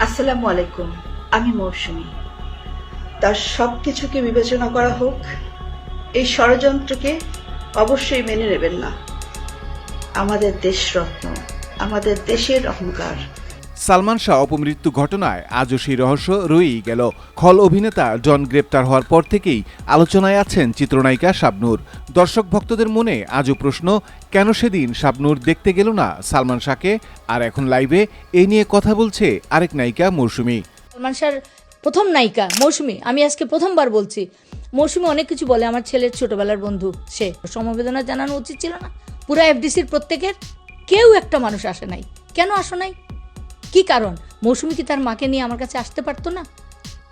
আসসালামু আলাইকুম, আমি মৌসুমী। তার সবকিছুকে বিবেচনা করা হোক, এই ষড়যন্ত্রকে অবশ্যই মেনে নেবেন না। আমাদের দেশরত্ন, আমাদের দেশের অহংকার। সালমান শাহ অপমৃত্যু ঘটনায় আজও সেই রহস্য রয়েই গেল। খল অভিনেতা ডন গ্রেপ্তার হওয়ার পর থেকেই আলোচনায় আছেন চিত্রনায়িকা শাবনূর। দর্শক ভক্তদের মনে আজও প্রশ্ন, কেন সেদিন শাবনূর দেখতে গেল না সালমান শাহকে? আর এখন লাইভে এই নিয়ে কথা বলছে আরেক নায়িকা মৌসুমী। সালমান শাহর প্রথম নায়িকা মৌসুমী, আমি আজকে প্রথমবার বলছি। মৌসুমী অনেক কিছু বলে, আমার ছেলের ছোটবেলার বন্ধু, সে সমবেদনা জানানো উচিত ছিল না? পুরো এফডিসির প্রত্যেকের কেউ একটা মানুষ আসে নাই, কেন আসো নাই? কি কারণ? মৌসুমী কি তার মাকে নিয়ে আমার কাছে আসতে পারতো না?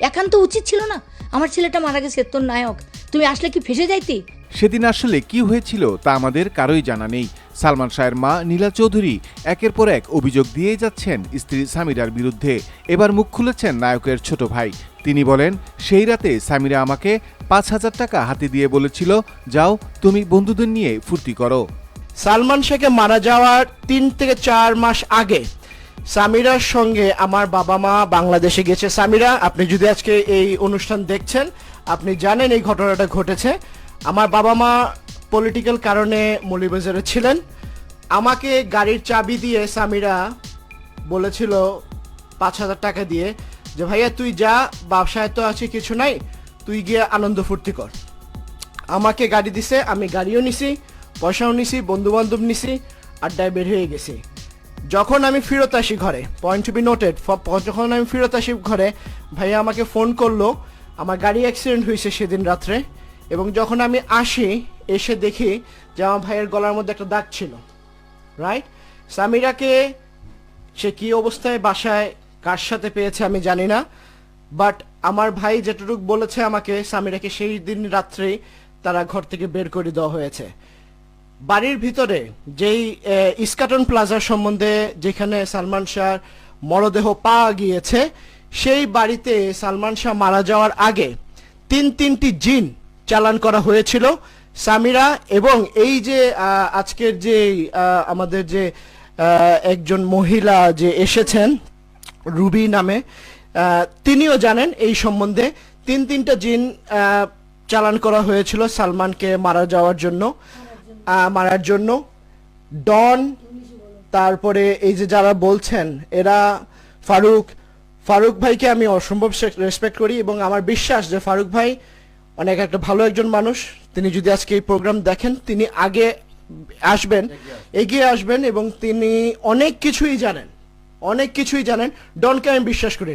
একান্ত উচিত ছিল না? আমার ছেলেটা মারা গেছে, তোর নায়ক, তুমি আসলে কি ফেসে যাইতি? সেদিন আসলে কি হয়েছিল তা আমাদের কারোই জানা নেই। সালমান শাহের মা নীলা চৌধুরী একের পর এক অভিযোগ দিয়েই যাচ্ছেন স্ত্রী সামিরার বিরুদ্ধে। এবার মুখ খুলেছেন নায়কের ছোট ভাই। তিনি বলেন, সেই রাতে সামিরা আমাকে ৫,০০০ টাকা হাতে দিয়ে বলেছিল, যাও তুমি বন্ধুদের নিয়ে ফুর্তি করো। সালমান শাহকে মারা যাওয়ার ৩ থেকে ৪ মাস আগে সামিরার সঙ্গে আমার বাবা মা বাংলাদেশে গেছে। সামিরা, আপনি যদি আজকে এই অনুষ্ঠান দেখছেন, আপনি জানেন এই ঘটনাটা ঘটেছে। আমার বাবা মা পলিটিক্যাল কারণে মৌলভীবাজারে ছিলেন। আমাকে গাড়ির চাবি দিয়ে সামিরা বলেছিল ৫,০০০ টাকা দিয়ে যে, ভাইয়া তুই যা, ব্যবসায় তো আছে কিছু নাই, তুই গিয়ে আনন্দ ফুর্তি কর। আমাকে গাড়ি দিছে, আমি গাড়িও নিছি, পয়সাও নিছি, বন্ধু বান্ধব নিছি, আড্ডায় বের হয়ে গেছি। যখন আমি ফেরত আসি ঘরে, পয়েন্ট টু বি নোটেড, যখন আমি ফেরত আসি ঘরে, ভাইয়া আমাকে ফোন করলো, আমার গাড়ি অ্যাক্সিডেন্ট হয়েছে সেদিন রাত্রে। এবং যখন আমি আসি, এসে দেখি যে আমার ভাইয়ের গলার মধ্যে একটা দাগ ছিল। রাইট? সামিরাকে সে কি অবস্থায় বাসায় কার সাথে পেয়েছে আমি জানি না, বাট আমার ভাই যেটুকু বলেছে আমাকে, সামিরাকে সেই দিন রাত্রেই তারা ঘর থেকে বের করে দেওয়া হয়েছে। বাড়ির ভিতরে যেই ইস্কাটন প্লাজার সম্বন্ধে যেখানে সালমান শাহর মরদেহ পাওয়া গিয়েছে, সেই বাড়িতে সালমান শাহ মারা যাওয়ার আগে তিনটি জিন চালান করা হয়েছিল। সামিরা এবং এই যে আজকের যে আমাদের যে একজন মহিলা যে এসেছেন রুবি নামে, তিনিও জানেন এই সম্বন্ধে। তিনটা জিন চালান করা হয়েছিল সালমানকে মারার জন্য। ডন, তারপরে এই যে যারা বলছেন এরা ফারুক ভাইকে আমি অসম্ভব রেসপেক্ট করি এবং আমার বিশ্বাস যে ফারুক ভাই অনেক একটা ভালো একজন মানুষ। তিনি যদি আজকে এই প্রোগ্রাম দেখেন, তিনি এগিয়ে আসবেন এবং তিনি অনেক কিছুই জানেন। ডনকে আমি বিশ্বাস করি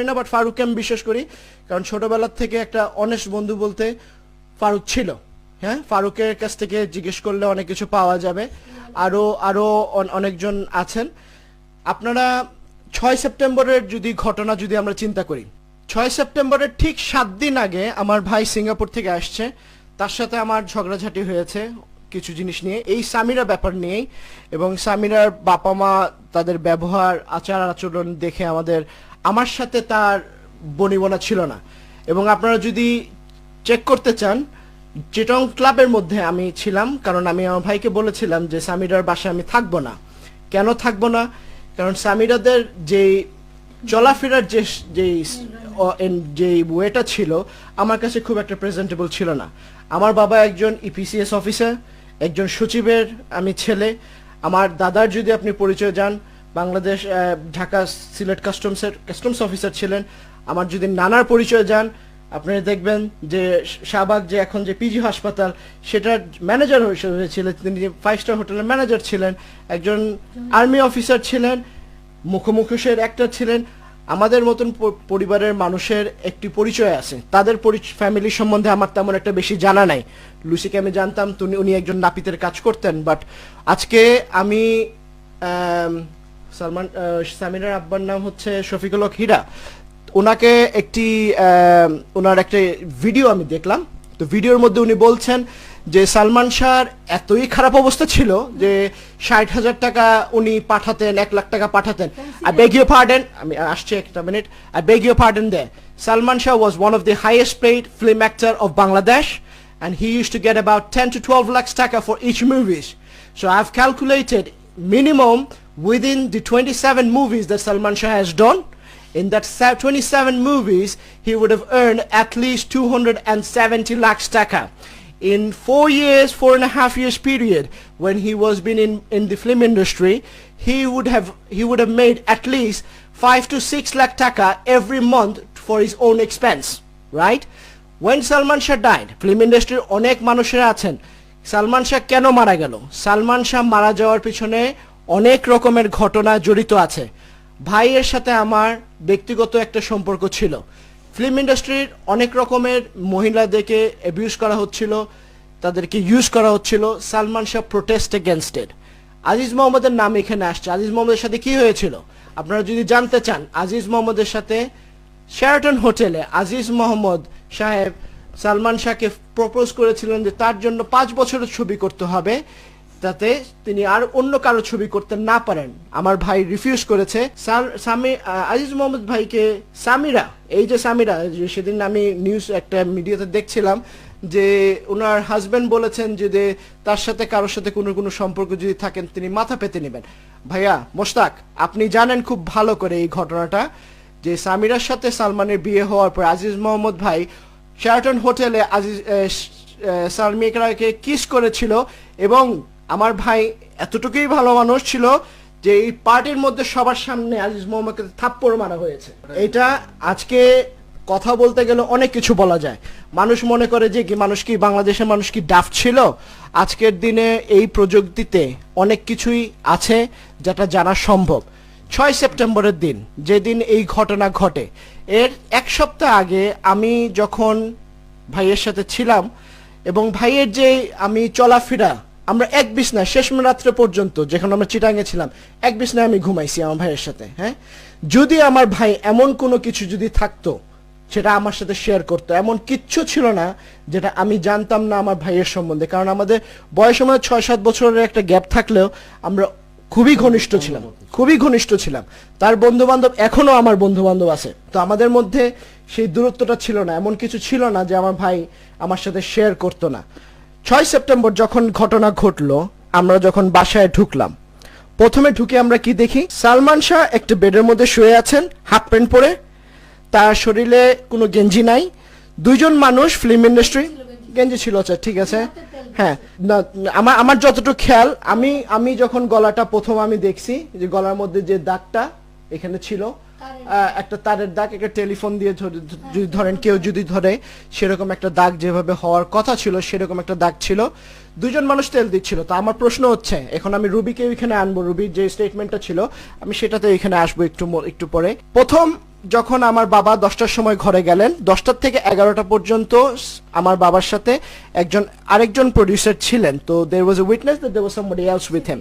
না, বাট ফারুককে আমি বিশ্বাস করি, কারণ ছোটবেলার থেকে একটা অনেস্ট বন্ধু বলতে ফারুক ছিল। হ্যাঁ, ফারুকের কাছ থেকে জিজ্ঞেস করলে অনেক কিছু পাওয়া যাবে। আরো অনেকজন আছেন। আপনারা ৬ সেপ্টেম্বরের ঘটনা যদি আমরা চিন্তা করি, ৬ সেপ্টেম্বরের ঠিক ৭ দিন আগে আমার ভাই সিঙ্গাপুর থেকে আসছে, তার সাথে আমার ঝগড়াঝাটি হয়েছে কিছু জিনিস নিয়ে, এই সামিরা ব্যাপার নিয়েই। এবং সামিরার বাবা মা তাদের ব্যবহার আচার আচরণ দেখে আমার সাথে তার বনিবনা ছিল না। এবং আপনারা যদি চেক করতে চান, চিটং ক্লাবের মধ্যে আমি ছিলাম, কারণ আমি আমার ভাইকে বলেছিলাম যে সামিরার বাসায় আমি থাকবো না। কেন থাকবো না? কারণ সামিরাদের যে চলাফেরার যে ওয়েটা ছিল আমার কাছে খুব একটা প্রেজেন্টেবল ছিল না। আমার বাবা একজন ইপিসিএস অফিসার, একজন সচিবের আমি ছেলে। আমার দাদার যদি আপনি পরিচয় যান, বাংলাদেশ ঢাকা সিলেট কাস্টমস অফিসার ছিলেন। আমার যদি নানার পরিচয় যান, আপনারা দেখবেন যে শাহবাগ যে এখন যে পিজি হাসপাতাল, সেটার ম্যানেজার হয়েছিলেন তিনি, 5 স্টার হোটেলের ম্যানেজার ছিলেন, একজন আর্মি অফিসার ছিলেন, মুখোমুখের অ্যাক্টর ছিলেন। আমাদের মতন পরিবারের মানুষের একটি পরিচয় আছে, তাদের ফ্যামিলি সম্বন্ধে আমার তেমন একটা বেশি জানা নাই। লুসিকে আমি জানতাম, উনি একজন নাপিতের কাজ করতেন। বাট আজকে আমি সামিরার আব্বার নাম হচ্ছে শফিকুল হক হীরা, ওনাকে ওনার একটা ভিডিও আমি দেখলাম। তো ভিডিওর মধ্যে উনি বলছেন যে সালমান শাহর এতই খারাপ অবস্থা ছিল যে ৬০,০০০ টাকা উনি পাঠাতেন, ১ লাখ টাকা পাঠাতেন। I beg your pardon, আমি আসছি একটা minute. I beg your pardon there. Salman Shah was one of the highest paid film actor of Bangladesh, and he used to get about 10 to 12 lakhs taka for each movies. So I've calculated minimum within the 27 movies that Salman Shah has done, in that 27 movies, he would have earned at least 270 lakhs taka. In 4.5 years period, when he was been in the film industry, he would have made at least 5 to 6 lakh taka every month for his own expense, right? When Salman Shah died, film industry অনেক মানুষেরা আছেন, সালমান শাহ কেন মারা গেল? সালমান শাহ মারা যাওয়ার পিছনে অনেক রকমের ঘটনা জড়িত আছে। ভাইয়ের সাথে আমার ব্যক্তিগত একটা সম্পর্ক ছিল। ফিল্ম ইন্ডাস্ট্রির অনেক রকমের মহিলাদেরকে অ্যাবিউজ করা হচ্ছিল, তাদেরকে ইউজ করা হচ্ছিল। Salman Shah protest against it. Aziz মোহাম্মদের নাম এখানে আসছে। আজিজ মোহাম্মদের সাথে কি হয়েছিল আপনারা যদি জানতে চান, আজিজ মোহাম্মদের সাথে শেরাটন হোটেলে আজিজ মোহাম্মদ সাহেব সালমান শাহকে প্রপোজ করেছিলেন যে তার জন্য 5 বছরের ছবি করতে হবে, যাতে তিনি আর অন্য কারো ছবি করতে না পারেন। আমার ভাই রিফিউজ করেছে। আজিজ মোহাম্মদ ভাইকে সামিরা, এই যে সামিরা, সেদিন আমি নিউজ একটা মিডিয়াতে দেখছিলাম যে ওনার হাজবেন্ড বলেছেন যে তার সাথে কারোর সাথে কোনো সম্পর্ক যদি থাকেন তিনি মাথা পেতে নেবেন। ভাইয়া মোশতাক, আপনি জানেন খুব ভালো করে এই ঘটনাটা যে সামিরার সাথে সালমানের বিয়ে হওয়ার পর আজিজ মোহাম্মদ ভাই শেরাটন হোটেলে সালমিকাকে কিস করেছিল, এবং আমার ভাই এতটুকুই ভালো মানুষ ছিল যে এই পার্টির মধ্যে সবার সামনে আজিজ মোহাম্মদকে থাপ্পড় মারা হয়েছে। এটা আজকে কথা বলতে গেলে অনেক কিছু বলা যায়। মানুষ মনে করে যে বাংলাদেশের মানুষ কি ডাফ ছিল? আজকের দিনে এই প্রযুক্তিতে অনেক কিছুই আছে যেটা জানা সম্ভব। 6 সেপ্টেম্বরের দিন, যেদিন এই ঘটনা ঘটে, এর 1 সপ্তাহ আগে আমি যখন ভাইয়ের সাথে ছিলাম এবং ভাইয়ের যে আমি চলাফেরা, আমরা এক বিছনায় শেষ রাত্রে পর্যন্ত, যেখানে আমরা চিটাঙ্গে ছিলাম, এক বিছনায় আমি ঘুমাইছি আমার ভাইয়ের সাথে। হ্যাঁ, যদি আমার ভাই এমন কোনো কিছু যদি থাকতো সেটা আমার সাথে শেয়ার করতো। এমন কিচ্ছু ছিল না যেটা আমি জানতাম না আমার ভাইয়ের সম্বন্ধে, কারণ আমাদের বয়স আমাদের 6-7 বছরের একটা গ্যাপ থাকলেও আমরা খুবই ঘনিষ্ঠ ছিলাম। তার বন্ধু বান্ধব এখনো আমার বন্ধু বান্ধব আছে। তো আমাদের মধ্যে সেই দূরত্বটা ছিল না, এমন কিছু ছিল না যে আমার ভাই আমার সাথে শেয়ার করতো না। 6 সেপ্টেম্বর যখন ঘটনা ঘটলো, আমরা যখন বাসায় ঢুকলাম, প্রথমে ঢুকে আমরা কি দেখি? সালমান শাহ একটা বেডের মধ্যে শুয়ে আছেন, হাফ প্যান্ট পরে, তার শরীরে কোনো গেঞ্জি নাই। 2 জন মানুষ ফিল্ম ইন্ডাস্ট্রি, গেঞ্জি ছিল, আচ্ছা ঠিক আছে। হ্যাঁ, আমার যতটুকু খেয়াল, আমি যখন গলাটা প্রথম আমি দেখছি যে গলার মধ্যে যে দাগটা এখানে ছিল, একটা তারের দাগ, একটা টেলিফোন দিয়ে যদি ধরেন, কেউ যদি ধরে, সেরকম একটা দাগ যেভাবে হওয়ার কথা ছিল সেরকম একটা দাগ ছিল। 2 জন মানুষ তেল দিচ্ছিল। তো আমার প্রশ্ন হচ্ছে, এখন আমি রুবিকে এখানে আনবো, রুবির যে স্টেটমেন্টটা ছিল আমি সেটাতে এখানে আসবো একটু পরে। প্রথম যখন আমার বাবা 10টার সময় ঘরে গেলেন, 10টা থেকে 11টা পর্যন্ত আমার বাবার সাথে আরেকজন প্রডিউসার ছিলেন। তো there was a witness that there was somebody else with him.